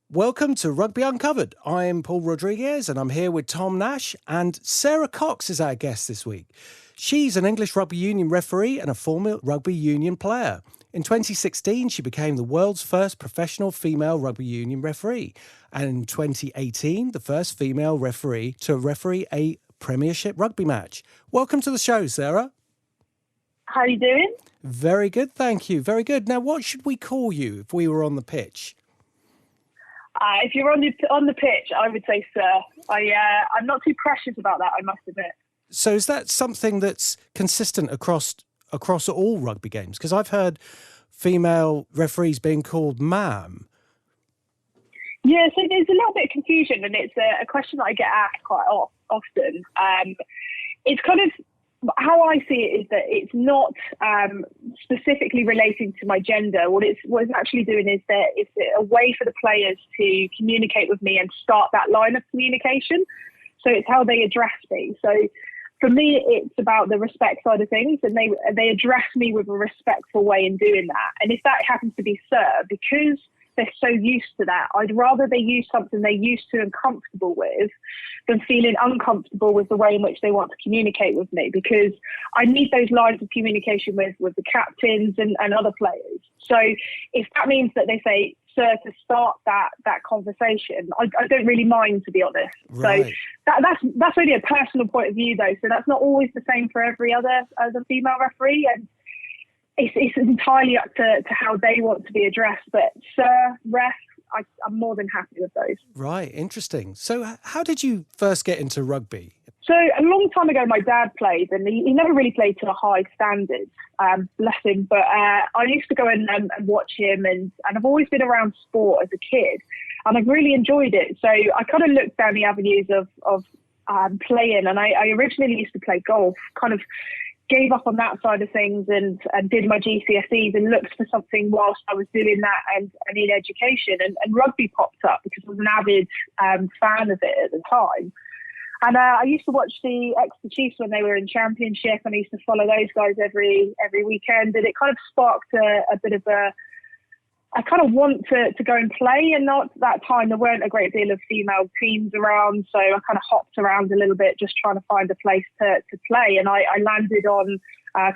Welcome to Rugby Uncovered. I'm Paul Rodriguez and I'm here with Tom Nash, and Sara Cox is our guest this week. She's an English rugby union referee and a former rugby union player. In 2016, she became the world's first professional female rugby union referee. And in 2018, the first female referee to referee a Premiership Rugby match. Welcome to the show, Sara. How are you doing? Very good, thank you. Very good. Now, what should we call you if we were on the pitch? If you're on the pitch, I would say sir. I'm not too precious about that, I must admit. So is that something that's consistent across all rugby games? Because I've heard female referees being called ma'am. Yeah, so there's a little bit of confusion, and it's a question that I get asked quite often. It's kind of how I see it is that it's not specifically relating to my gender. What it's actually doing is that it's a way for the players to communicate with me and start that line of communication. So it's how they address me. So for me, it's about the respect side of things, and they address me with a respectful way in doing that. And if that happens to be sir, because they're so used to that, I'd rather they use something they're used to and comfortable with than feeling uncomfortable with the way in which they want to communicate with me, because I need those lines of communication with the captains and other players. So if that means that they say sir to start that conversation, I don't really mind, to be honest. Right. So that's really a personal point of view, though. So that's not always the same for every other female referee, and it's entirely up to how they want to be addressed. But sir, ref, I'm more than happy with those. Right, interesting. So how did you first get into rugby? So a long time ago, my dad played, and he never really played to a high standard, bless him. But I used to go and watch him, and I've always been around sport as a kid, and I've really enjoyed it. So I kind of looked down the avenues of playing, and I originally used to play golf, kind of gave up on that side of things and did my GCSEs and looked for something whilst I was doing that and in education. And rugby popped up because I was an avid fan of it at the time. And I used to watch the Exeter Chiefs when they were in Championship, and I used to follow those guys every weekend. And it kind of sparked a bit of I kind of want to go and play, and not that time there weren't a great deal of female teams around, so I kind of hopped around a little bit just trying to find a place to play, and I landed on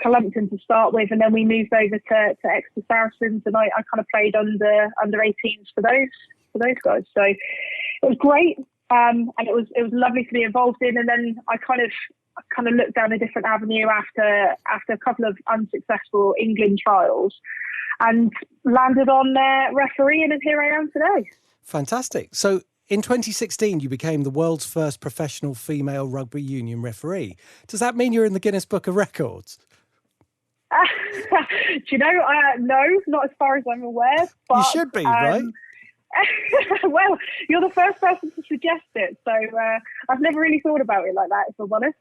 Columpton to start with, and then we moved over to Exeter Saracens, and I kind of played under 18s for those guys. So it was great, and it was lovely to be involved in. And then I kind of looked down a different avenue after a couple of unsuccessful England trials, and landed on refereeing, and here I am today. Fantastic. So in 2016, you became the world's first professional female rugby union referee. Does that mean you're in the Guinness Book of Records? Do you know, no, not as far as I'm aware. But, you should be, right? Well, you're the first person to suggest it, so I've never really thought about it like that, if I'm honest.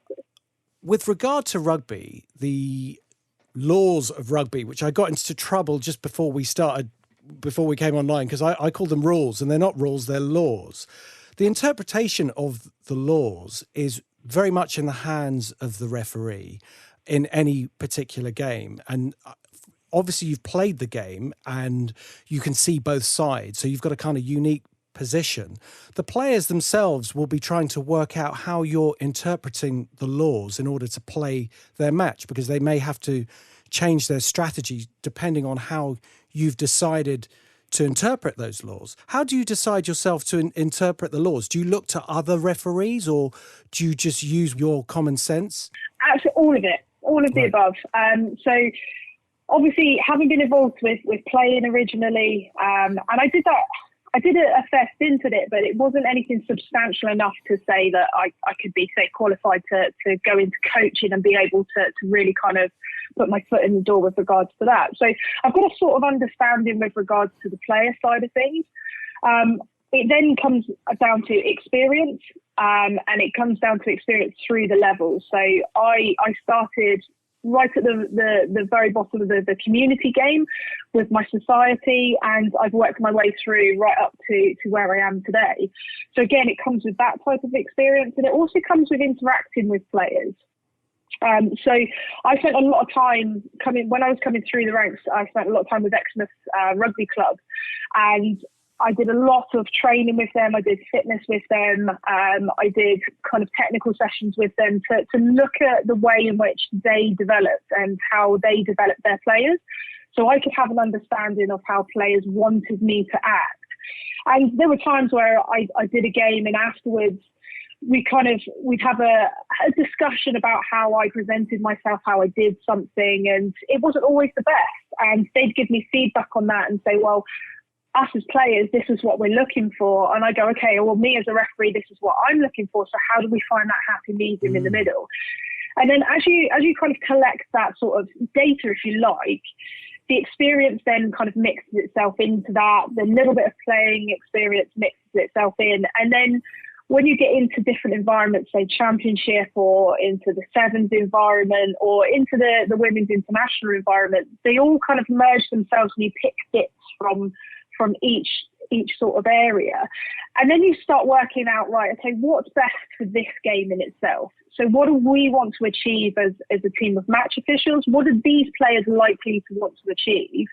With regard to rugby, the laws of rugby, which I got into trouble just before we came online, because I call them rules, and they're not rules, they're laws. The interpretation of the laws is very much in the hands of the referee in any particular game. And obviously you've played the game and you can see both sides, so you've got a kind of unique position. The players themselves will be trying to work out how you're interpreting the laws in order to play their match, because they may have to change their strategy depending on how you've decided to interpret those laws. How do you decide yourself to interpret the laws? Do you look to other referees, or do you just use your common sense? Actually, all of it, all of the above. So obviously, having been involved with playing originally, and I did a fair stint at it, but it wasn't anything substantial enough to say that I could be, say, qualified to go into coaching and be able to really kind of put my foot in the door with regards to that. So I've got a sort of understanding with regards to the player side of things. It then comes down to experience, and it comes down to experience through the levels. So I started right at the very bottom of the community game with my society, and I've worked my way through right up to where I am today. So again, it comes with that type of experience, and it also comes with interacting with players. So I spent a lot of time when I was coming through the ranks. I spent a lot of time with Exmouth Rugby Club, and I did a lot of training with them. I did fitness with them. I did kind of technical sessions with them to look at the way in which they developed and how they developed their players. So I could have an understanding of how players wanted me to act. And there were times where I did a game and afterwards we'd have a discussion about how I presented myself, how I did something, and it wasn't always the best. And they'd give me feedback on that and say, well, us as players, this is what we're looking for. And I go, okay, well, me as a referee, this is what I'm looking for. So how do we find that happy medium in the middle? And then as you kind of collect that sort of data, if you like, the experience then kind of mixes itself into that. The little bit of playing experience mixes itself in. And then when you get into different environments, say championship or into the sevens environment or into the women's international environment, they all kind of merge themselves and you pick bits from each sort of area. And then you start working out, right, okay, what's best for this game in itself? So what do we want to achieve as a team of match officials? What are these players likely to want to achieve?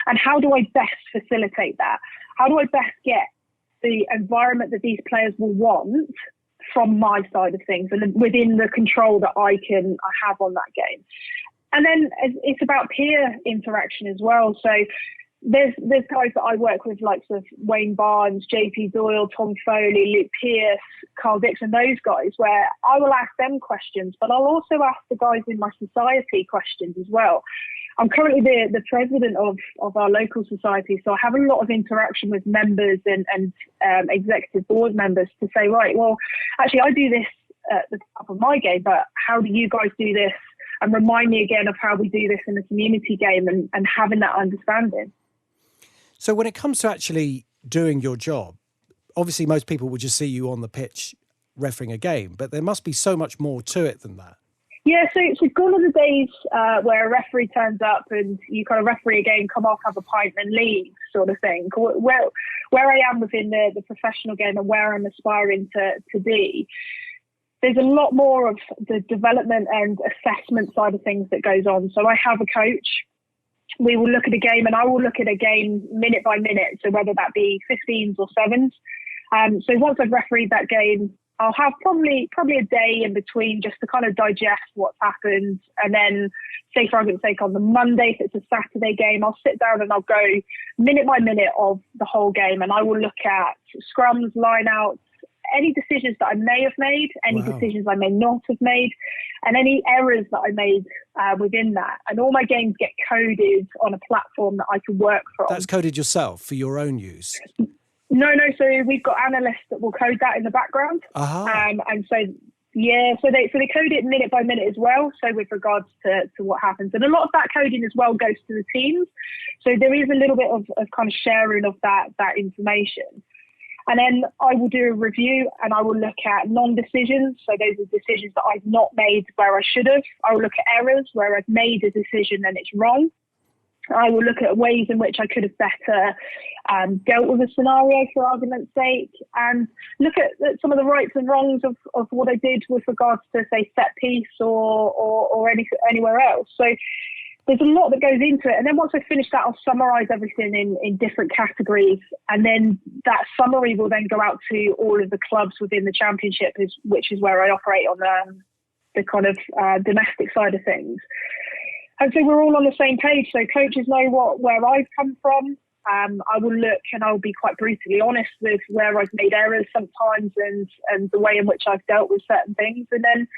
And how do I best facilitate that? How do I best get the environment that these players will want from my side of things and within the control that I have on that game? And then it's about peer interaction as well. So there's guys that I work with, like sort of Wayne Barnes, JP Doyle, Tom Foley, Luke Pearce, Carl Dixon, those guys, where I will ask them questions, but I'll also ask the guys in my society questions as well. I'm currently the president of our local society, so I have a lot of interaction with members and executive board members to say, right, well, actually, I do this at the top of my game, but how do you guys do this? And remind me again of how we do this in the community game and having that understanding. So when it comes to actually doing your job, obviously most people would just see you on the pitch refereeing a game, but there must be so much more to it than that. Yeah, so gone are the days where a referee turns up and you kind of referee a game, come off, have a pint and leave sort of thing. Where I am within the professional game and where I'm aspiring to be, there's a lot more of the development and assessment side of things that goes on. So I have a coach. We will look at a game and I will look at a game minute by minute. So whether that be 15s or 7s. So once I've refereed that game, I'll have probably a day in between just to kind of digest what's happened. And then, say for argument's sake, on the Monday, if it's a Saturday game, I'll sit down and I'll go minute by minute of the whole game. And I will look at scrums, line-outs, any decisions that I may have made, any decisions I may not have made, and any errors that I made within that. And all my games get coded on a platform that I can work from. That's coded yourself for your own use? No. So we've got analysts that will code that in the background. And so they code it minute by minute as well. So with regards to what happens, and a lot of that coding as well goes to the teams. So there is a little bit of kind of sharing of that information. And then I will do a review and I will look at non-decisions. So those are decisions that I've not made where I should have. I will look at errors where I've made a decision and it's wrong. I will look at ways in which I could have better dealt with a scenario, for argument's sake, and look at some of the rights and wrongs of what I did with regards to, say, set piece or anywhere else. So there's a lot that goes into it. And then once I finish that, I'll summarise everything in different categories. And then that summary will then go out to all of the clubs within the championship, which is where I operate on the kind of domestic side of things. And so we're all on the same page. So coaches know where I've come from. I will look and I'll be quite brutally honest with where I've made errors sometimes and the way in which I've dealt with certain things. And then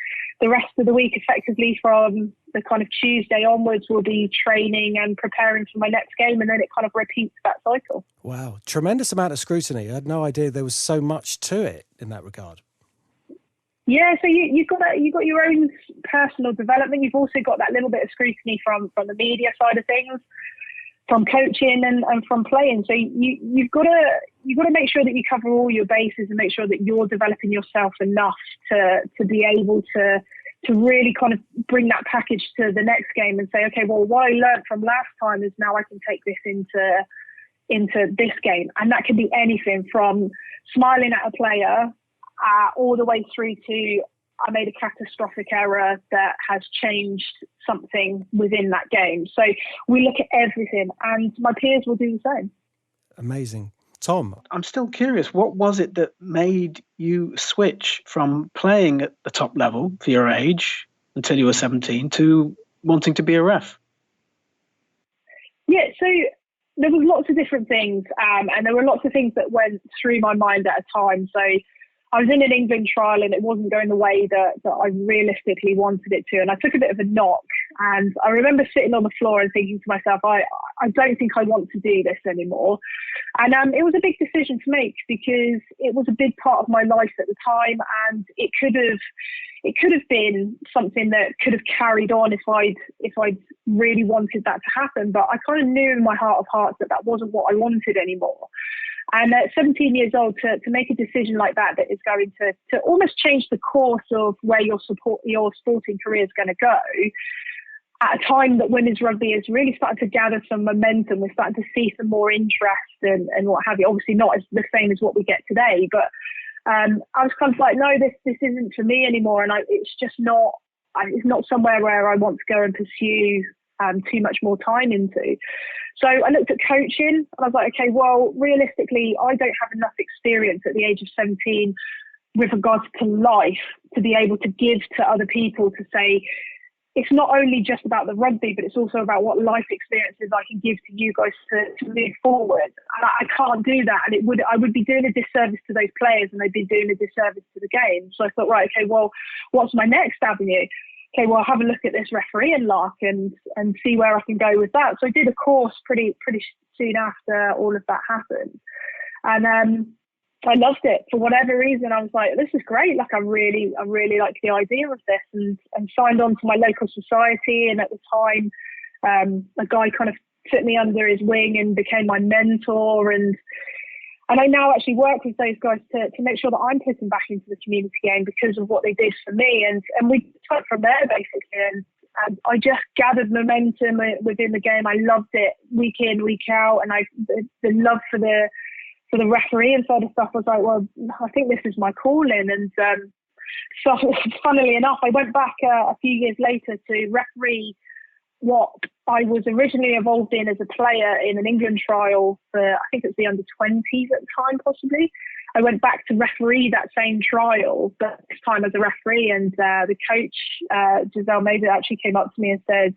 the rest of the week, effectively from the kind of Tuesday onwards, will be training and preparing for my next game. And then it kind of repeats that cycle. Wow. Tremendous amount of scrutiny. I had no idea there was so much to it in that regard. Yeah, so you've got your own personal development. You've also got that little bit of scrutiny from the media side of things, from coaching and from playing. So you've got to make sure that you cover all your bases and make sure that you're developing yourself enough to be able to really kind of bring that package to the next game and say, okay, well, what I learned from last time is now I can take this into this game. And that can be anything from smiling at a player all the way through to I made a catastrophic error that has changed something within that game. So we look at everything and my peers will do the same. Amazing. Tom. I'm still curious, what was it that made you switch from playing at the top level for your age until you were 17 to wanting to be a ref? Yeah, so there was lots of different things, and there were lots of things that went through my mind at a time. So I was in an England trial and it wasn't going the way that I realistically wanted it to. And I took a bit of a knock. And I remember sitting on the floor and thinking to myself, I don't think I want to do this anymore. And it was a big decision to make because it was a big part of my life at the time. And it could have been something that could have carried on if I'd really wanted that to happen. But I kind of knew in my heart of hearts that wasn't what I wanted anymore. And at 17 years old, to make a decision like that is going to almost change the course of where your sporting career is going to go, at a time that women's rugby is really starting to gather some momentum, we're starting to see some more interest and what have you. Obviously not as the same as what we get today, but I was kind of like, no, this isn't for me anymore, and it's not somewhere where I want to go and pursue too much more time into. So I looked at coaching and I was like, okay, well, realistically, I don't have enough experience at the age of 17 with regards to life to be able to give to other people to say, it's not only just about the rugby, but it's also about what life experiences I can give to you guys to move forward. And I can't do that. And I would be doing a disservice to those players and they'd be doing a disservice to the game. So I thought, right, okay, well, what's my next avenue? Okay, well, I'll have a look at this refereeing lark and see where I can go with that. So I did a course pretty soon after all of that happened. And I loved it. For whatever reason, I was like, this is great. Like, I really like the idea of this, and signed on to my local society. And at the time, a guy kind of took me under his wing and became my mentor. And I now actually work with those guys to make sure that I'm putting back into the community game because of what they did for me. And we went from there, basically. And I just gathered momentum within the game. I loved it week in, week out. And the love for the refereeing side of stuff was like, well, I think this is my calling. And so funnily enough, I went back a few years later to referee what I was originally involved in as a player in an England trial for, I think it was the under-20s at the time, possibly. I went back to referee that same trial, but this time as a referee. And the coach, Giselle Maber, actually came up to me and said,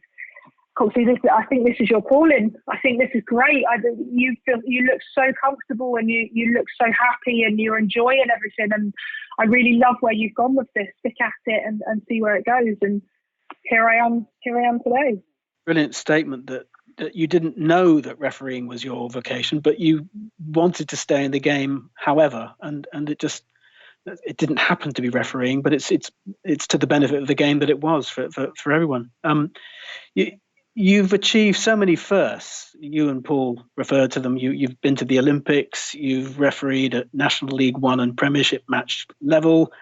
Coxie, I think this is your calling. I think this is great. You look so comfortable and you look so happy and you're enjoying everything. And I really love where you've gone with this. Stick at it and see where it goes. And here I am today. Brilliant statement that you didn't know that refereeing was your vocation, but you wanted to stay in the game, however, and it didn't happen to be refereeing, but it's to the benefit of the game that it was for everyone. You've achieved so many firsts. You and Paul referred to them. You've been to the Olympics. You've refereed at National League One and Premiership match level.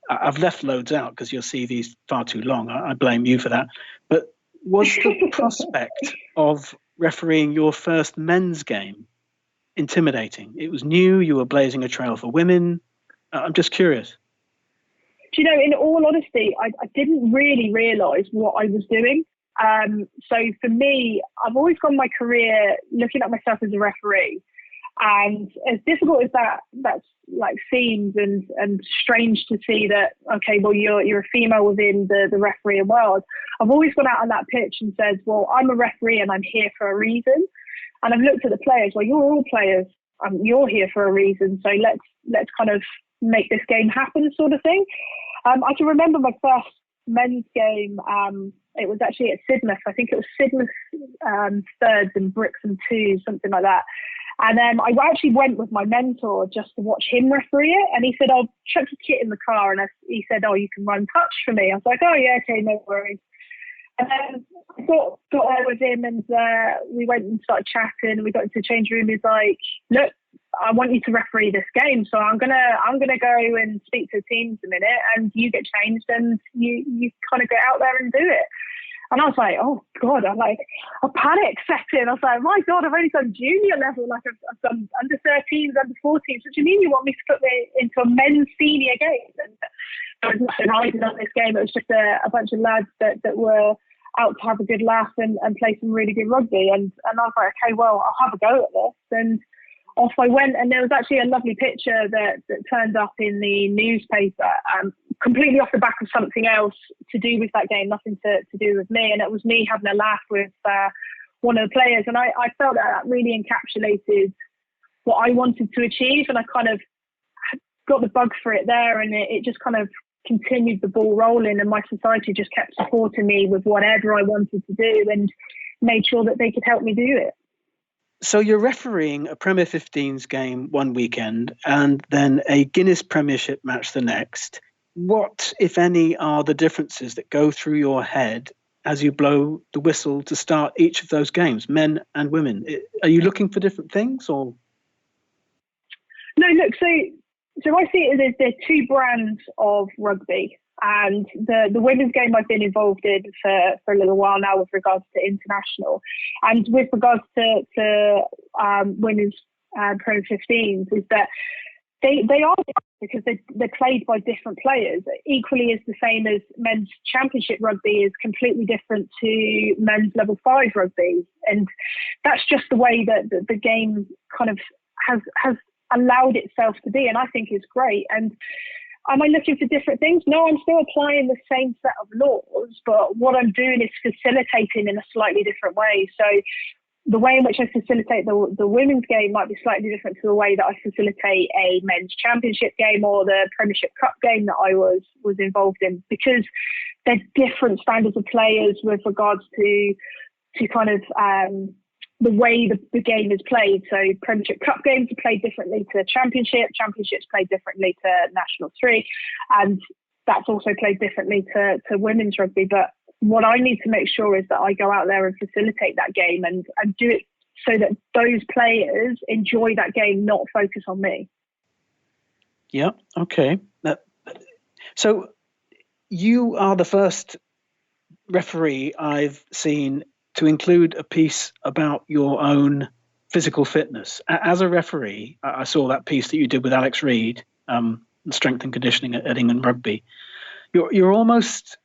I've left loads out because your CV's far too long. I blame you for that. But was the prospect of refereeing your first men's game intimidating? It was new. You were blazing a trail for women. I'm just curious. Do you know, in all honesty, I didn't really realise what I was doing. So for me, I've always gone my career looking at myself as a referee. And as difficult as that's like seems and strange to see that, okay, well, you're a female within the refereeing world. I've always gone out on that pitch and said, well, I'm a referee and I'm here for a reason. And I've looked at the players, well, you're all players. You're here for a reason. So let's kind of make this game happen, sort of thing. I can remember my first men's game. It was actually at Sidmouth. I think it was Sidmouth thirds and Brixham twos, something like that. And I actually went with my mentor just to watch him referee it. And he said, I'll chuck the kit in the car. And he said, oh, you can run touch for me. I was like, oh, yeah, okay, no worries. And then I got there with him and we went and started chatting. We got into the change room. He's like, look, I want you to referee this game. So I'm gonna go and speak to the teams a minute and you get changed and you kind of get out there and do it. And I was like, oh, God, a panic set in. I was like, my God, I've only done junior level. Like, I've done under 13s, under 14s. What do you mean you want me to put me into a men's senior game? And there was nothing riding on this game. It was just a bunch of lads that were out to have a good laugh and play some really good rugby. And I was like, okay, well, I'll have a go at this. And off I went, and there was actually a lovely picture that turned up in the newspaper, completely off the back of something else to do with that game, nothing to do with me. And it was me having a laugh with one of the players. And I felt that really encapsulated what I wanted to achieve. And I kind of got the bug for it there, and it just kind of continued the ball rolling. And my society just kept supporting me with whatever I wanted to do and made sure that they could help me do it. So you're refereeing a Premier 15s game one weekend and then a Guinness Premiership match the next. What, if any, are the differences that go through your head as you blow the whistle to start each of those games, men and women? Are you looking for different things, or? No, look, so I see it as there's two brands of rugby. And the women's game I've been involved in for a little while now with regards to international. And with regards to women's Pro 15s, is that they are, because they're played by different players. Equally is the same as men's championship rugby is completely different to men's level 5 rugby. And that's just the way that the game kind of has allowed itself to be. And I think it's great. And am I looking for different things? No, I'm still applying the same set of laws, but what I'm doing is facilitating in a slightly different way. So the way in which I facilitate the women's game might be slightly different to the way that I facilitate a men's championship game or the Premiership Cup game that I was involved in, because they're different standards of players with regards to kind of the way the game is played. So Premiership Cup games are played differently to Championships played differently to National 3, and that's also played differently to women's rugby. But what I need to make sure is that I go out there and facilitate that game and do it so that those players enjoy that game, not focus on me. Yeah, okay. So you are the first referee I've seen to include a piece about your own physical fitness. As a referee, I saw that piece that you did with Alex Reid, strength and conditioning at England Rugby. You're almost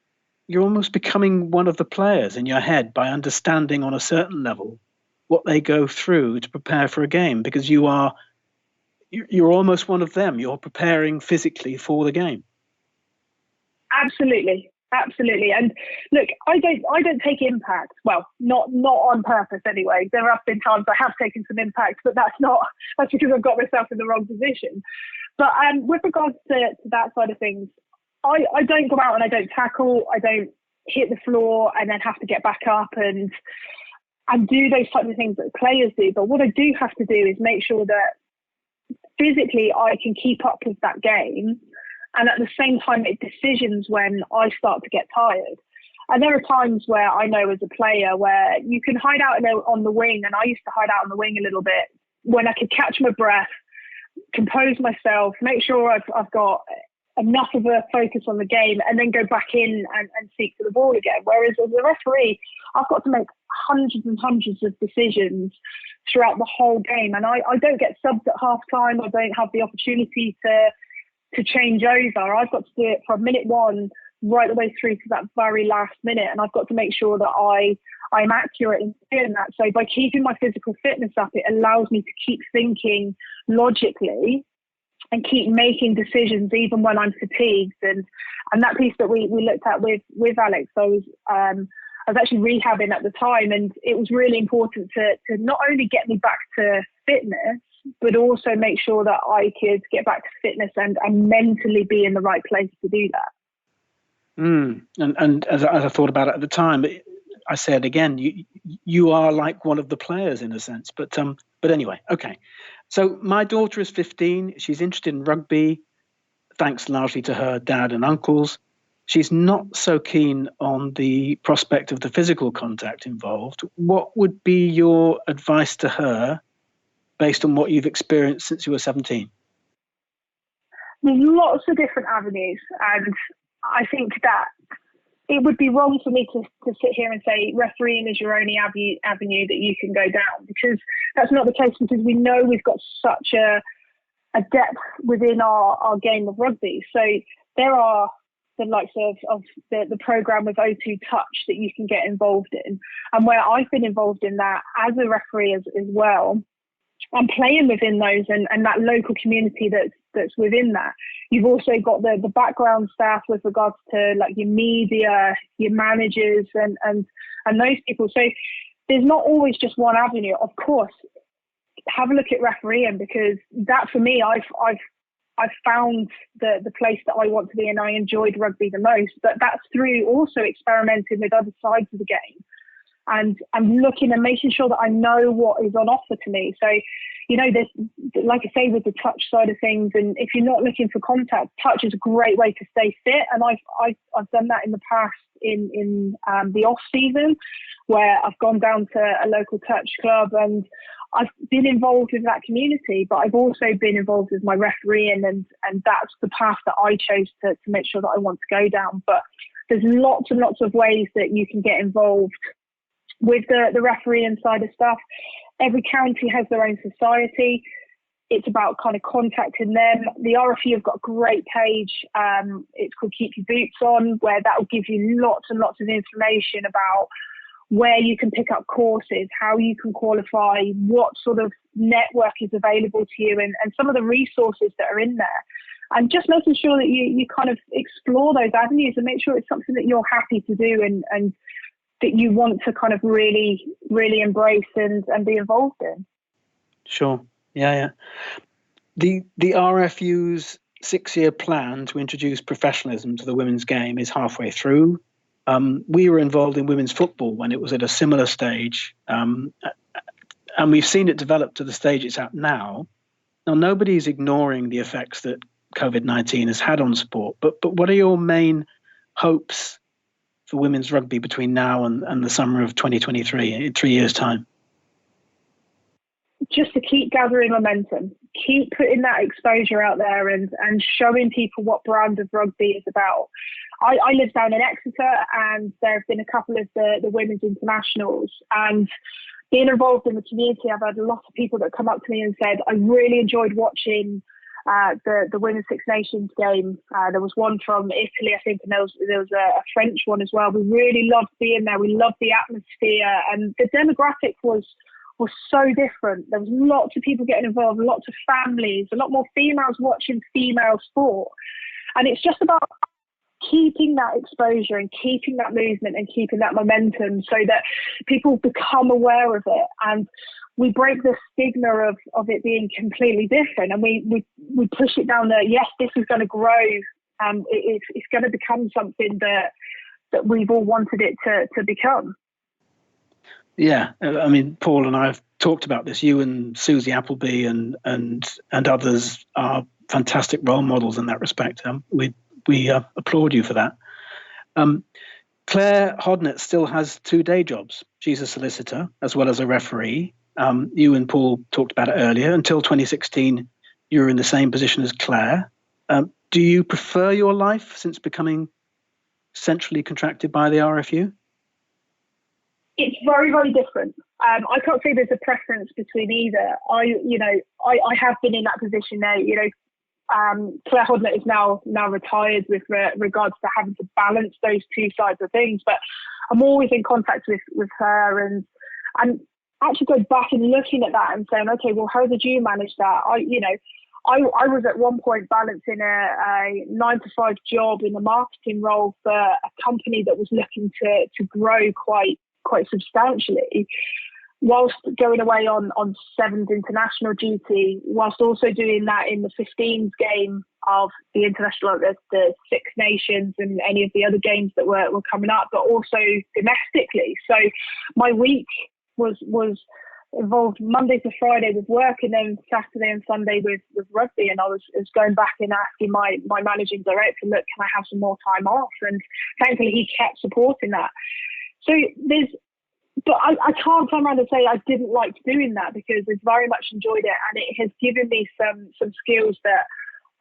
becoming one of the players in your head by understanding on a certain level what they go through to prepare for a game, because you're almost one of them. You're preparing physically for the game. Absolutely. And look, I don't take impact. Well, not on purpose anyway. There have been times I have taken some impact, but that's because I've got myself in the wrong position. But with regards to that side of things, I don't go out and I don't tackle. I don't hit the floor and then have to get back up and do those types of things that players do. But what I do have to do is make sure that physically I can keep up with that game, and at the same time make decisions when I start to get tired. And there are times where I know as a player where you can hide out on the wing, and I used to hide out on the wing a little bit when I could catch my breath, compose myself, make sure I've got enough of a focus on the game, and then go back in and seek for the ball again. Whereas as a referee, I've got to make hundreds and hundreds of decisions throughout the whole game. And I don't get subbed at half time. I don't have the opportunity to change over. I've got to do it from minute one right the way through to that very last minute. And I've got to make sure that I'm accurate in doing that. So by keeping my physical fitness up, it allows me to keep thinking logically and keep making decisions even when I'm fatigued. And that piece that we looked at with Alex, I was actually rehabbing at the time, and it was really important to not only get me back to fitness, but also make sure that I could get back to fitness and mentally be in the right place to do that. And as I thought about it at the time, I said again, you are like one of the players in a sense. But anyway, okay. So my daughter is 15. She's interested in rugby, thanks largely to her dad and uncles. She's not so keen on the prospect of the physical contact involved. What would be your advice to her based on what you've experienced since you were 17? There's lots of different avenues, and I think that it would be wrong for me to sit here and say refereeing is your only avenue that you can go down, because that's not the case, because we know we've got such a depth within our game of rugby. So there are the likes of the programme with O2 Touch that you can get involved in, and where I've been involved in that as a referee as well, and playing within those and that local community that's within that. You've also got the background staff with regards to like your media, your managers and those people. So there's not always just one avenue. Of course, have a look at refereeing, because that for me, I've found the place that I want to be and I enjoyed rugby the most. But that's through also experimenting with other sides of the game. And I'm looking and making sure that I know what is on offer to me. So, you know, there's, like I say, with the touch side of things, and if you're not looking for contact, touch is a great way to stay fit. And I've done that in the past in the off season, where I've gone down to a local touch club and I've been involved with that community, but I've also been involved with my refereeing, and that's the path that I chose to make sure that I want to go down. But there's lots and lots of ways that you can get involved with the refereeing side of stuff. Every county has their own society. It's about kind of contacting them. The RFU have got a great page. It's called Keep Your Boots On, where that will give you lots and lots of information about where you can pick up courses, how you can qualify, what sort of network is available to you, and some of the resources that are in there. And just making sure that you kind of explore those avenues and make sure it's something that you're happy to do and that you want to kind of really, really embrace and be involved in. Sure. Yeah. The RFU's 6-year plan to introduce professionalism to the women's game is halfway through. We were involved in women's football when it was at a similar stage, and we've seen it develop to the stage it's at now. Now, nobody's ignoring the effects that COVID-19 has had on sport, but what are your main hopes for women's rugby between now and the summer of 2023, in 3 years' time? Just to keep gathering momentum, keep putting that exposure out there and showing people what brand of rugby is about. I live down in Exeter, and there have been a couple of the women's internationals, and being involved in the community, I've had a lot of people that come up to me and said, I really enjoyed watching the Women's Six Nations game. There was one from Italy, I think, and there was a French one as well. We really loved being there. We loved the atmosphere, and the demographic was so different. There was lots of people getting involved, lots of families, a lot more females watching female sport. And it's just about keeping that exposure and keeping that movement and keeping that momentum so that people become aware of it, and we break the stigma of it being completely different, and we push it down there. Yes, this is going to grow, and it's going to become something that we've all wanted it to become. Yeah, I mean, Paul and I have talked about this. You and Susie Appleby and others are fantastic role models in that respect. We applaud you for that. Claire Hodnett still has 2 day jobs. She's a solicitor as well as a referee. You and Paul talked about it earlier. Until 2016, you were in the same position as Claire. Do you prefer your life since becoming centrally contracted by the RFU? It's very, very different. I can't say there's a preference between either. I have been in that position now. Claire Hodnett is now retired with regards to having to balance those two sides of things. But I'm always in contact with her and actually go back and looking at that and saying, okay, well, how did you manage that? I was at one point balancing a 9-to-5 job in a marketing role for a company that was looking to grow quite substantially, whilst going away on Sevens international duty, whilst also doing that in the 15s game of the international, the Six Nations and any of the other games that were coming up, but also domestically. So my week was involved Monday to Friday with work, and then Saturday and Sunday with rugby. And I was going back and asking my managing director, look, can I have some more time off? And thankfully he kept supporting that. So but I can't come around and say I didn't like doing that, because I've very much enjoyed it, and it has given me some skills that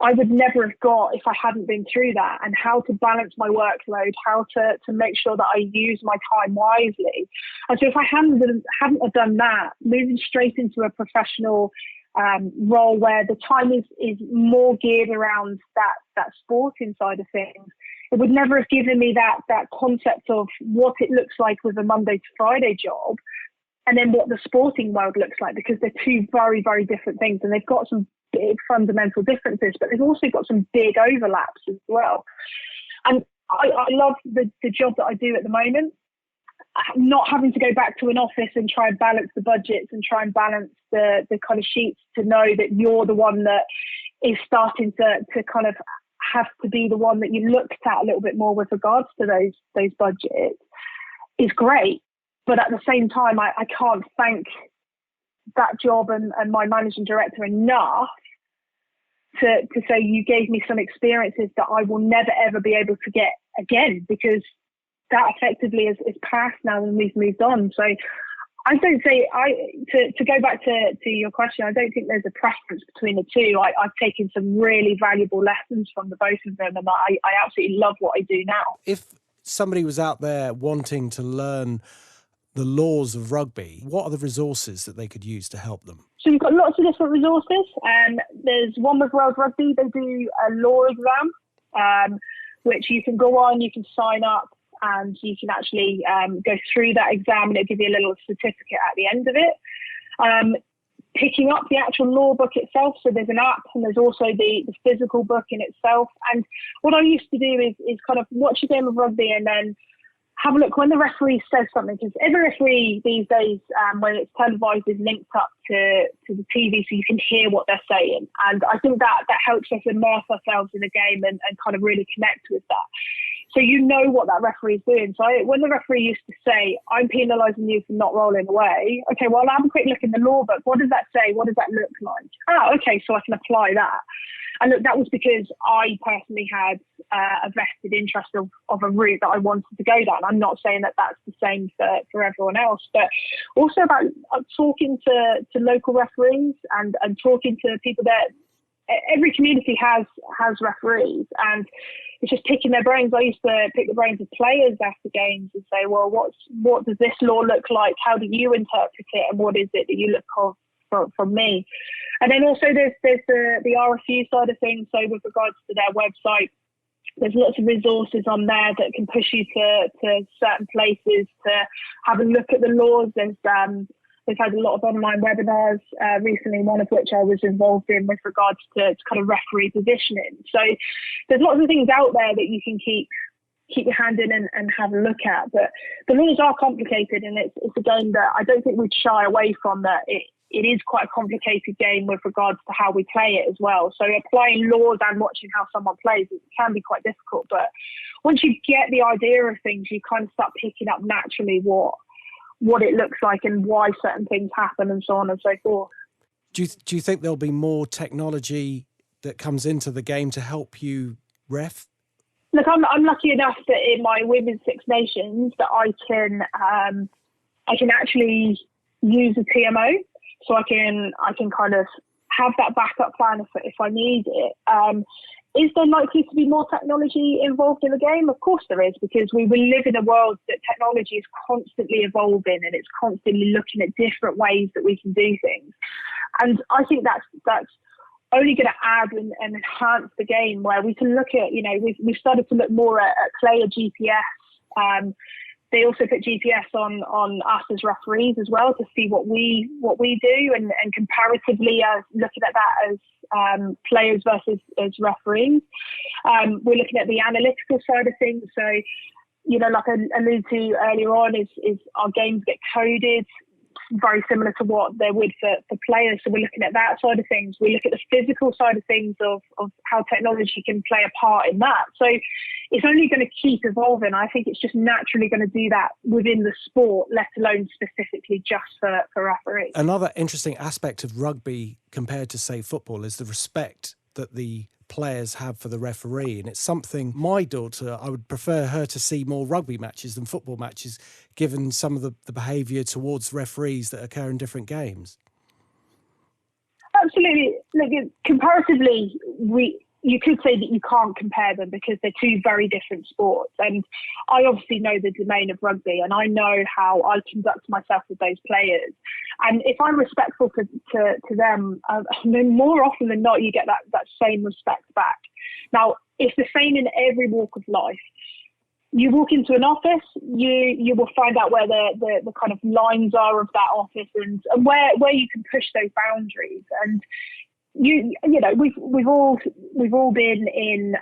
I would never have got if I hadn't been through that, and how to balance my workload, how to make sure that I use my time wisely. And so if I hadn't have done that, moving straight into a professional role where the time is more geared around that sporting side of things, it would never have given me that concept of what it looks like with a Monday to Friday job. and then what the sporting world looks like, because they're two very, very different things, and they've got some big fundamental differences, but they've also got some big overlaps as well. And I love the job that I do at the moment. Not having to go back to an office and try and balance the budgets and try and balance the kind of sheets, to know that you're the one that is starting to kind of have to be the one that you looked at a little bit more with regards to those budgets, is great. But at the same time, I can't thank that job and my managing director enough to say, you gave me some experiences that I will never ever be able to get again, because that effectively is past now and we've moved on. So I don't say, to go back to your question, I don't think there's a preference between the two. I've taken some really valuable lessons from the both of them, and I absolutely love what I do now. If somebody was out there wanting to learn the laws of rugby, what are the resources that they could use to help them? So we've got lots of different resources. There's one with World Rugby. They do a law exam, which you can go on, you can sign up, and you can actually go through that exam, and it'll give you a little certificate at the end of it. Picking up the actual law book itself, so there's an app, and there's also the physical book in itself. And what I used to do is kind of watch a game of rugby and then have a look when the referee says something, because every referee these days, when it's televised, is linked up to the TV, so you can hear what they're saying. And I think that helps us immerse ourselves in the game and kind of really connect with that. So you know what that referee is doing. So when the referee used to say, I'm penalising you for not rolling away, okay, well, I'll have a quick look in the law book. What does that say? What does that look like? Oh, okay, so I can apply that. And look, that was because I personally had a vested interest of a route that I wanted to go down. I'm not saying that that's the same for everyone else, but also about talking to local referees and talking to people that every community has referees, and it's just picking their brains. I used to pick the brains of players after games and say, well, what does this law look like? How do you interpret it? And what is it that you look for from me? And then also there's the RFU side of things. So with regards to their website, there's lots of resources on there that can push you to certain places to have a look at the laws. We've had a lot of online webinars recently, one of which I was involved in with regards to kind of referee positioning. So there's lots of things out there that you can keep your hand in and have a look at. But the laws are complicated, and it's a game that I don't think we'd shy away from. That it is quite a complicated game with regards to how we play it as well. So applying laws and watching how someone plays, it can be quite difficult. But once you get the idea of things, you kind of start picking up naturally what it looks like and why certain things happen and so on and so forth. Do you think there'll be more technology that comes into the game to help you ref? Look, I'm lucky enough that in my Women's Six Nations that I can actually use a TMO, so I can kind of have that backup plan if I need it. Is there likely to be more technology involved in the game? Of course there is, because we live in a world that technology is constantly evolving, and it's constantly looking at different ways that we can do things. And I think that's only going to add and enhance the game, where we can look at, we've started to look more at player GPS. They also put GPS on us as referees as well to see what we do, and comparatively looking at that as players versus as referees. We're looking at the analytical side of things. So, like I alluded to earlier on, is our games get coded very similar to what they would for players. So we're looking at that side of things. We look at the physical side of things of how technology can play a part in that. So it's only going to keep evolving. I think it's just naturally going to do that within the sport, let alone specifically just for referees. Another interesting aspect of rugby compared to, say, football is the respect that the players have for the referee. And it's something my daughter, I would prefer her to see more rugby matches than football matches, given some of the behaviour towards referees that occur in different games. Absolutely. Look, comparatively, you could say that you can't compare them because they're two very different sports. And I obviously know the domain of rugby, and I know how I conduct myself with those players. And if I'm respectful to them, more often than not, you get that same respect back. Now, it's the same in every walk of life. you walk into an office, you will find out where the kind of lines are of that office and where you can push those boundaries. And you know, we've all been in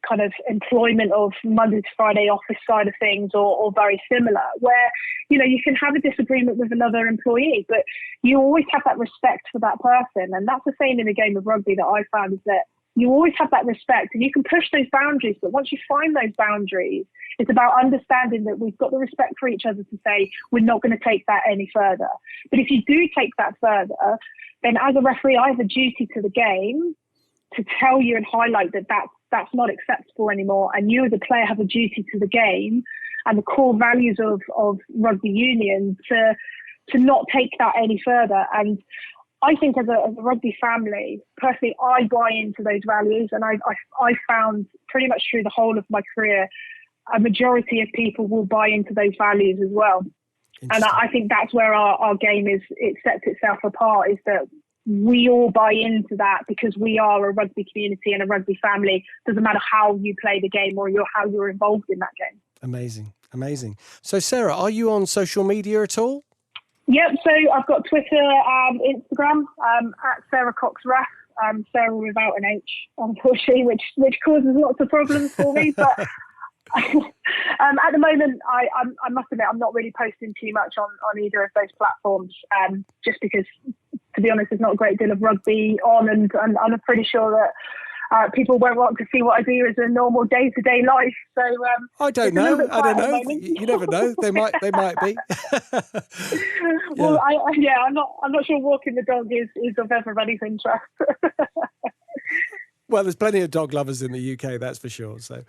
kind of employment of Monday to Friday office side of things or very similar, where, you know, you can have a disagreement with another employee, but you always have that respect for that person. And that's the same in the game of rugby that I found, is that you always have that respect and you can push those boundaries. But once you find those boundaries, it's about understanding that we've got the respect for each other to say, we're not going to take that any further. But if you do take that further, then as a referee, I have a duty to the game to tell you and highlight that that's not acceptable anymore. And you as a player have a duty to the game and the core values of rugby union to not take that any further. And I think as a rugby family, personally, I buy into those values, and I found pretty much through the whole of my career, a majority of people will buy into those values as well. And I think that's where our game it sets itself apart, is that we all buy into that because we are a rugby community and a rugby family. Doesn't matter how you play the game or how you're involved in that game. Amazing. So Sarah, are you on social media at all? Yep, so I've got Twitter and Instagram at Sara Cox Ref, Sarah without an H, unfortunately, which causes lots of problems for me. But at the moment, I must admit, I'm not really posting too much on either of those platforms, just because, to be honest, there's not a great deal of rugby on, and I'm pretty sure that people won't want to see what I do as a normal day-to-day life. So I don't know. You never know. They might be. Well, I'm not sure walking the dog is of everybody's interest. Well, there's plenty of dog lovers in the UK, that's for sure. So.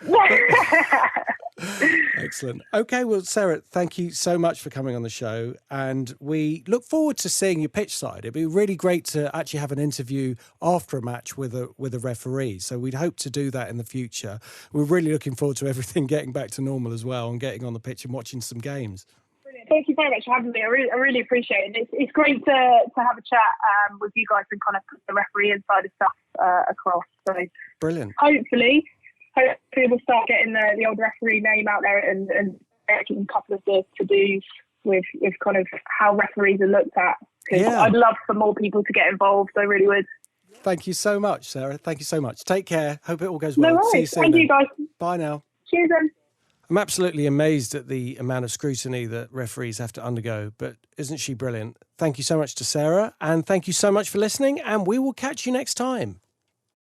Excellent. Okay, well, Sarah, thank you so much for coming on the show, and we look forward to seeing you pitch side. It'd be really great to actually have an interview after a match with a referee, so we'd hope to do that in the future. We're really looking forward to everything getting back to normal as well, and getting on the pitch and watching some games. Brilliant. Thank you very much for having me. I really appreciate it. It's great to have a chat with you guys and kind of put the referee side of stuff across. So brilliant. Hopefully we'll start getting the old referee name out there and making a couple of the to-dos with kind of how referees are looked at. Because I'd love for more people to get involved. I really would. Thank you so much, Sarah. Thank you so much. Take care. Hope it all goes well. No worries. See you soon. Thank you, guys. Bye now. Cheers then. I'm absolutely amazed at the amount of scrutiny that referees have to undergo, but isn't she brilliant? Thank you so much to Sarah, and thank you so much for listening, and we will catch you next time.